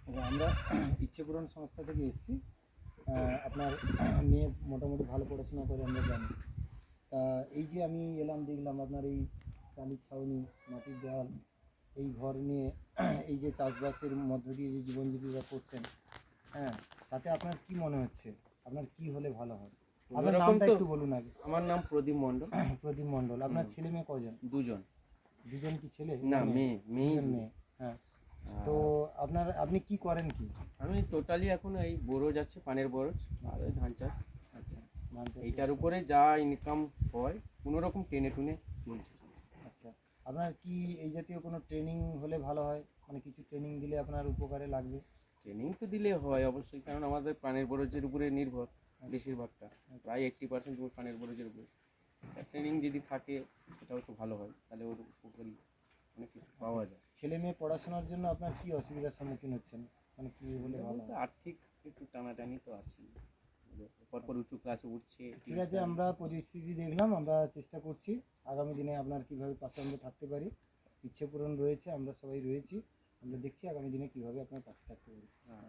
আমরা ইচ্ছে পূরণ সংস্থা থেকে এসেছি। আপনার মেয়ে মোটামুটি ভালো পড়াশোনা করে আমরা জানি। তা এই যে আমি এলাম, দেখলাম আপনার এই টালির ছাউনি, মাটির দেওয়াল, এই ঘর নিয়ে এই যে চাষবাসের মধ্য দিয়ে যে জীবন জীবিকা করছেন, হ্যাঁ, তাতে আপনার কি মনে হচ্ছে? আপনার কি হলে ভালো হয়? আপনার নামটা একটু বলুন আগে। আমার নাম প্রদীপ মণ্ডল। প্রদীপ মণ্ডল। আপনার ছেলে মেয়ে কজন? দুজন। দুজন কি ছেলে? না, মেয়ে। দুজন মেয়ে। হ্যাঁ। তো আপনি কি করেন কি? আমি টোটালি এখন এই বরজ আছে, পানের বরজ আর ওই ধান চাষ। আচ্ছা, ধান চাষ এইটার করছেন। উপরে যা ইনকাম হয় কোনো রকম টেনে টুনে চলছে। আচ্ছা, আপনার কি এই জাতীয় কোনো ট্রেনিং হলে ভালো হয়? মানে কিছু ট্রেনিং দিলে আপনার উপকারে লাগবে। ট্রেনিং তো দিলে হয় অবশ্যই, কারণ আমাদের পানের বরজের উপরে নির্ভর বেশিরভাগটা, প্রায় 80% উপর পানের বরজের উপরে। ট্রেনিং যদি থাকে সেটাও তো ভালো হয়, তাহলে ওর উপকারী অনেক কিছু পাওয়া যায়। ছেলে মেয়ে পড়াশোনার জন্য আপনার কি অসুবিধার সম্মুখীন হচ্ছেন? মানে কি হলে ভালো তো হয়? আর্থিক একটু টানাটানি তো আছে, পরপর উঁচু ক্লাসে উঠছে। ঠিক আছে, আমরা পরিস্থিতি দেখলাম, আমরা চেষ্টা করছি আগামী দিনে আপনার কীভাবে পাশে আমরা থাকতে পারি। ইচ্ছে পূরণ রয়েছে, আমরা সবাই রয়েছি, আমরা দেখছি আগামী দিনে কীভাবে আপনার পাশে থাকতে পারি। হ্যাঁ।